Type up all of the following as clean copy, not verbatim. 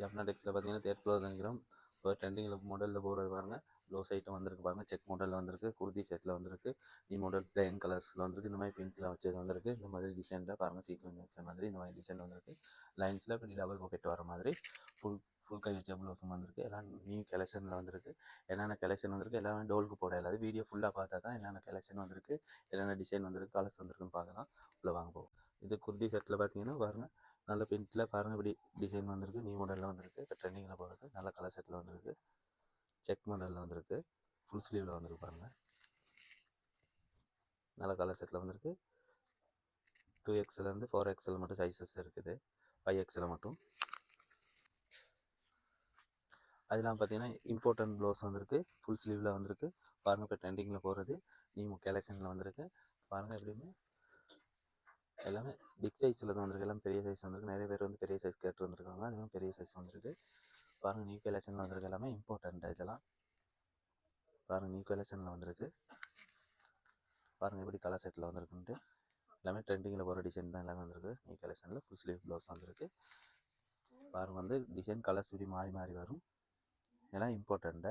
ஜப்னாடெக்ஸில் பார்த்தீங்கன்னா தேர்ட் நினைக்கிறோம். இப்போ ட்ரெண்டிங்கில் மாடலில் போகிறது பாருங்கள். ப்ளவுஸ் ஐட்டம் வந்திருக்கு பாருங்கள். செக் மாடலில் வந்திருக்கு. குர்தி செட்டில் வந்திருக்கு. மாடல் பிளைன் கலர்ஸில் வந்திருக்கு. இந்த மாதிரி பிங்க்கில் வச்சது வந்திருக்கு. இந்த மாதிரி டிசைனில் பாருங்கள். சீக்வென்ஸ் வச்ச மாதிரி இந்த மாதிரி டிசைன் வந்திருக்கு. லைன்ஸில் இப்படி டபுள் பாக்கெட் வர மாதிரி ஃபுல் கை வச்ச ப்ளவுஸும் வந்திருக்கு. எல்லாம் நியூ கலெக்ஷனில் வந்திருக்கு. என்னென்ன கலெக்ஷன் வந்திருக்கு எல்லாமே டோலுக்கு போட இல்லாது வீடியோ ஃபுல்லாக பார்த்தா தான் என்னென்ன கலெக்ஷன் வந்திருக்கு, என்னென்ன டிசைன் வந்திருக்கு, கலர்ஸ் வந்திருக்குன்னு பார்க்கலாம். உள்ளே வாங்க போகும். இது குர்தி செட்டில் பார்த்தீங்கன்னா பாருங்கள். நல்ல பிங்க்கில் பாருங்கள் இப்படி டிசைன் வந்திருக்கு. நியூ மாடலில் வந்திருக்கு. இப்போ ட்ரெண்டிங்கில் போகிறது நல்ல கலர் செட்டில் வந்திருக்கு. செக் மாடலில் வந்திருக்கு. ஃபுல் ஸ்லீவில் வந்திருக்கு பாருங்கள். நல்ல கலர் செட்டில் வந்திருக்கு. 2XL 4XL மட்டும் சைஸஸ் இருக்குது. 5XL மட்டும். அதெல்லாம் பார்த்தீங்கன்னா இம்பார்ட்டன்ட் ப்ளவுஸ் வந்திருக்கு. ஃபுல் ஸ்லீவில் வந்திருக்கு பாருங்கள். இப்போ ட்ரெண்டிங்கில் போகிறது நியூ கலெக்ஷனில் வந்திருக்கு பாருங்கள். எப்படியுமே எல்லாமே பிக் சைஸில் தான் வந்திருக்கு. எல்லாம் பெரிய சைஸ் வந்திருக்கு. நிறைய பேர் வந்து பெரிய சைஸ் கேட்டு வந்துருக்காங்க. அதுவும் பெரிய சைஸ் வந்திருக்கு பாருங்கள். நியூ கலெக்ஷனில் வந்திருக்கு. எல்லாமே இம்பார்ட்டன்ட் இதெல்லாம் பாருங்கள். நியூ கலெக்ஷனில் வந்திருக்கு பாருங்கள். எப்படி கலர் செட்டில் வந்திருக்குன்ட்டு எல்லாமே ட்ரெண்டிங்கில் போகிற டிசைன் தான் எல்லாமே வந்திருக்கு. நியூ கலெக்ஷனில் ஃபுல் ஸ்லீவ் ப்ளவுஸ் வந்திருக்கு பாருங்கள். வந்து டிசைன் கலர்ஸ் இப்படி மாறி மாறி வரும். எல்லாம் இம்பார்ட்டன்ட்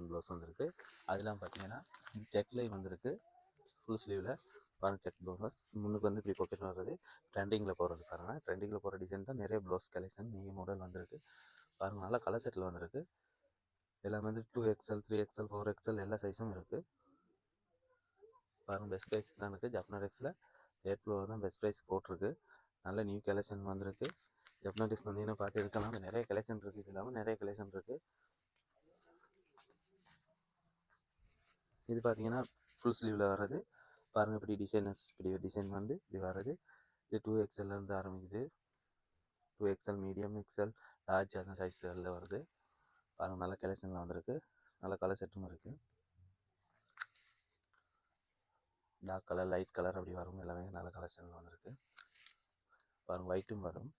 ப்ளவுஸ் வந்திருக்கு. அதெல்லாம் பார்த்தீங்கன்னா செக்லைன் வந்திருக்கு. ஃபுல் ஸ்லீவில் பாருங்கள். செக் ப்ளவுஸ் முன்னுக்கு வந்து இப்படி பாக்கெட் வர்றது ட்ரெண்டிங்கில் போகிறது பாருங்கள். ட்ரெண்டிங்கில் போகிற டிசைன் தான் நிறைய ப்ளவுஸ் கலெக்ஷன் நியூ மாடல் வந்திருக்கு பாருங்கள். நல்லா கலர் செட்டில் வந்திருக்கு. எல்லாமே வந்து 2XL 3XL 4XL எல்லா சைஸும் இருக்குது பாருங்கள். பெஸ்ட் ப்ரைஸ் தான் இருக்குது. ஜப்னாடெக்ஸில் ரேட் ஃப்ளோர் தான் பெஸ்ட் ப்ரைஸ் போட்டிருக்கு. நல்ல நியூ கலெக்ஷன் வந்திருக்கு. ஜப்னாடெக்ஸ் வந்தீங்கன்னா பார்த்து எடுக்கலாம். நிறைய கலெக்ஷன் இருக்குது. இது இல்லாமல் நிறைய கலெக்ஷன் இருக்குது. இது பார்த்தீங்கன்னா ஃபுல் ஸ்லீவில் வர்றது பாருங்கள். இப்படி டிசைன் வந்து இப்படி வர்றது. இது 2XL ஆரம்பிக்குது. 2XL மீடியம் எக்ஸ்எல் லார்ஜ் அந்த சைஸில் வருது பாருங்கள். நல்ல கலெக்ஷனில் வந்திருக்கு. நல்ல கலர் செட்டும் இருக்குது. டார்க் கலர் லைட் கலர் அப்படி வரும். எல்லாமே நல்ல கலெக்ஷனில் வந்திருக்கு பாருங்கள். ஒயிட்டும் வரும்.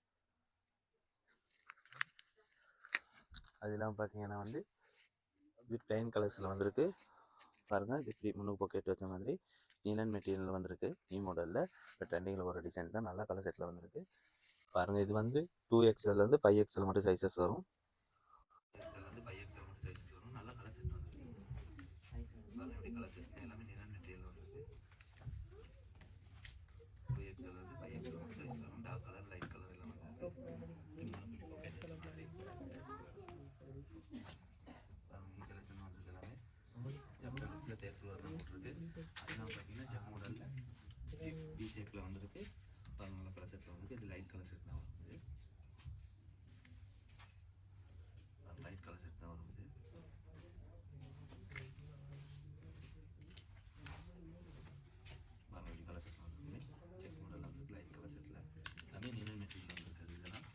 அது இல்லாமல் பார்த்தீங்கன்னா வந்து இது பிளைன் கலர்ஸில் வந்திருக்கு பாருங்கள். இது இப்படி முன்னுக்கு பாக்கெட் வச்ச மாதிரி நீலன் மெட்டீரியல் வந்திருக்கு. நியூ மாடலில் இப்போ ட்ரெண்டிங்கில் ஒரு டிசைன் தான் நல்ல கலர் செட்டில் வந்திருக்கு பாருங்கள். இது வந்து 2XL 5XL மட்டும் சைஸஸ் வரும். 5XL மட்டும் சைஸஸ் வரும். நல்ல கலர் செட் வந்திருக்கு பாருங்கள். எப்படி கலர் செட் எல்லாமே நீலன் மெட்டீரியல் வந்திருக்கு. 2XL 5XL மட்டும் சைஸ் வரும். டார்க் கலர் லைட் கலர் எல்லாம் வந்திருக்கு. கலெக்ஷன் வந்திருக்கு. எல்லாமே ஜப்னாடெக்ஸில் தேர்ஃப்ளோர் தான் போட்டிருக்கு. அதெல்லாம் பார்த்தீங்கன்னா ஜப் மாடலில் பி ஷேப்பில் வந்திருக்கு பாருங்கள். நல்ல கலர் செட்டில் வந்திருக்கு. இது லைட் கலர் செட் தான் வருது. லைட் கலர் செட் தான் வருது. பாருங்கள். கலர் செட் வந்துருக்கு. செக் மாடல் வந்துருக்கு. லைட் கலர் செட்டில் எல்லாமே நீலன் மெட்டீரியல் வந்துருக்குது. இதெல்லாம்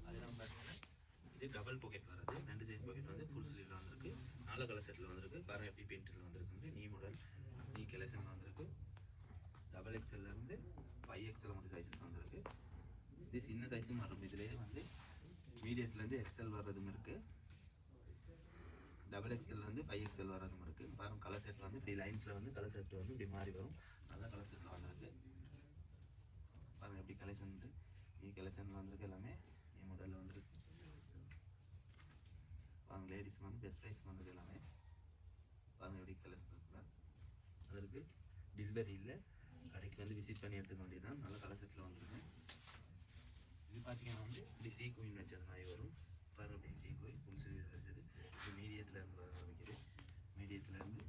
அதெல்லாம் பார்த்தீங்கன்னா இது டபுள் பாக்கெட் வருது. 2 சைஸ் பாக்கெட் வந்து ஃபுல் ஸ்லீவில் வந்திருக்கு. நல்ல கலர் செட்டில் வந்திருக்கு பாருங்கள். எப்படி பெயிண்டில் வந்திருக்கு. நியூ மாடல் நியூ கலெக்ஷன் வந்திருக்கு. XXL 5XL மட்டும் சைஸஸ் வந்திருக்கு. இது சின்ன சைஸும் வரும். இதுலேயே வந்து மீடியத்துலேருந்து XL வர்றதும் இருக்குது. XXL 5XL வர்றதும் இருக்குது பாருங்கள். கலர் செட் வந்து இப்படி லைன்ஸில் வந்து கலர் செட் வந்து இப்படி மாறி வரும். நல்ல கலர் செட்டில் வந்திருக்கு பாருங்கள். எப்படி கலெக்ஷன் நியூ கலெக்ஷன் வந்திருக்கு. எல்லாமே நியூ மாடலில் வந்துருக்கு பாருங்கள். லேடிஸ் வந்து பெஸ்ட் ப்ரைஸ் வந்திருக்கு. எல்லாமே பாருங்கள். எப்படி கலெக்ஷன் இருக்குல்ல. அதற்கு டெலிவரி இல்லை. கடைக்கு வந்து விசிட் பண்ணி எடுத்துக்க வேண்டியதான். நல்ல கலர் செட்டில் வந்துருக்கு. இது பார்த்தீங்கன்னா வந்து இப்படி சீ கோயின் வச்சது மாதிரி வரும் பாருங்கள். அப்படி சீ கோயின் ஃபுல் ஸ்லீவ் வச்சது. இது மீடியத்துலேருந்து வர ஆரம்பிக்குது. மீடியத்துலேருந்து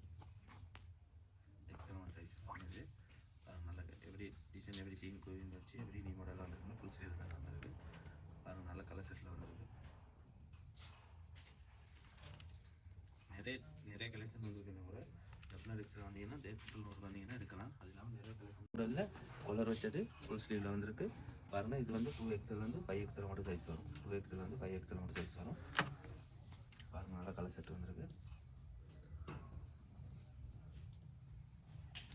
XL சைஸ் பண்ணுது நல்ல எப்படி டிசைன் எப்படி சீ கோயின் வச்சு எப்படி நீ மாடலில் வந்துருக்குன்னா ஃபுல் ஸ்லீவ் தான் வந்திருக்கு பாருங்கள். நல்ல கலர் செட்டில் வந்துருக்கு. நிறைய கலெக்ஷன் வந்துருக்கு. இந்த முறை ஜப்னாடெக்ஸில் வந்தீங்கன்னா தேர்ஃப்ளோர் வந்தீங்கன்னா எடுக்கலாம். அது இல்லாமல் நிறைய கலெக்ஷன் மாடலில் கலர் வச்சது ஃபுல் ஸ்லீவில் வந்திருக்கு பாருங்கள். இது வந்து 2XL 5XL மட்டும் சைஸ் வரும். 2XL 5XL மட்டும் சைஸ் வரும் பாருங்கள். நல்ல கலர் செட் வந்திருக்கு.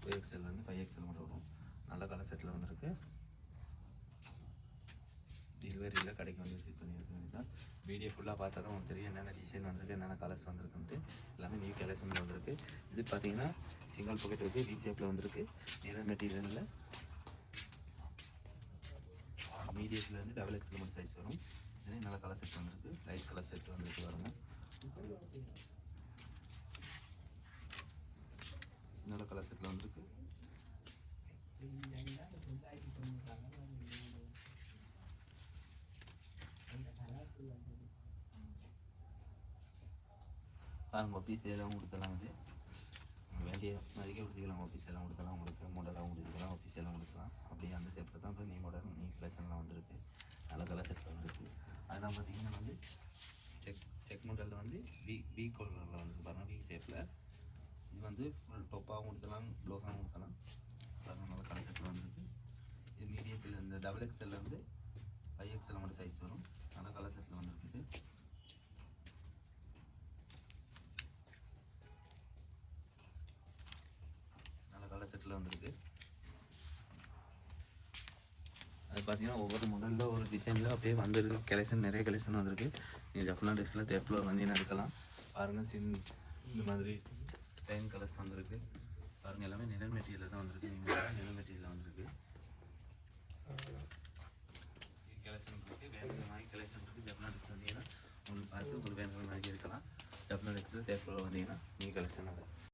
2XL 5XL மட்டும் வரும். நல்ல கலர் செட்டில் வந்திருக்கு. டெலிவரியில் கடைக்கு வந்து விசிட் பண்ணி எடுக்க வேண்டியதான். வீடியோ ஃபுல்லாக பார்த்தா தான் உங்களுக்கு தெரியும் என்னென்ன டிசைன் வந்திருக்கு, என்னென்ன கலர்ஸ் வந்திருக்குன்ட்டு. எல்லாமே நியூ கலெக்ஷன் வந்திருக்கு. இது பார்த்தீங்கன்னா சிங்கிள் பாக்கெட் இருக்குது. வி ஷேப்பில் வந்திருக்கு. நீலன் மெட்டீரியலில் மீடியத்துலேருந்து டபுள் எக்ஸல் மட்டும் சைஸ் வரும். இதுலேயும் நல்ல கலர் செட் வந்துருக்கு. லைட் கலர் செட் வந்துருக்கு பாருங்கள். நல்ல கலர் செட்டில் வந்துருக்கு. பாருங்க பீஸ் எல்லாம் கொடுத்தலாம். வந்து வேண்டிய மதிக்க கொடுத்துக்கலாம். ஆஃபீஸ் எல்லாம் கொடுத்தலாம். உங்களுக்கு மாடலாகவும் கொடுத்துக்கலாம். ஆஃபீஸ் எல்லாம் கொடுக்கலாம். அப்படியே அந்த ஷேப்பில் தான் இப்போ நீ மாடல் நீ கலெக்ஷன்லாம் வந்துருக்கு. நல்ல கலர் செட்டில் வந்துருக்கு. அதெல்லாம் பார்த்தீங்கன்னா வந்து செக் மாடலில் வந்து வி கலரில் வந்து பாருங்கள். வி ஷேப்பில் இது வந்து ஃபுல் டொப்பாகவும் கொடுத்தலாம். ப்ளவுஸாகவும் கொடுத்தலாம். பாருங்கள் நல்ல கலர் செட்டில் வந்துருக்கு. இது மீடியத்தில் இந்த டபுள் எக்ஸ்எல்ல வந்து 5XL மட்டும் சைஸ் வரும். நல்ல கலர் செட்டில் வந்துருக்குது. கலர் செட்டில் வந்துருக்கு. அது பார்த்தீங்கன்னா ஒவ்வொரு மாடலில் ஒரு டிசைனில் அப்படியே வந்துருக்கு. கலெக்ஷன் நிறைய கலெக்ஷன் வந்திருக்கு. நீங்கள் ஜப்னா ட்ரெஸ்ஸில் தேப்பில் வந்தீங்கன்னா எடுக்கலாம். பாருங்கள் இந்த மாதிரி டைன் கலர்ஸ் வந்திருக்கு. பாருங்கள் எல்லாமே நிழல் மெட்டீரியலில் தான் வந்திருக்கு. நீங்கள் நிழல் மெட்டீரியலில் வந்திருக்கு. கலெக்ஷன் இருக்குது. வேணுங்கிற மாதிரி கலெக்ஷன் இருக்குது. ஜப்னா ட்ரெஸ் வந்தீங்கன்னா உங்களுக்கு பார்த்து உங்களுக்கு வேணுங்கிற மாதிரி இருக்கலாம். ஜப்னா ட்ரெஸ்ஸில் தேப்பில் வந்தீங்கன்னா நீங்கள் கலெக்ஷன் அதை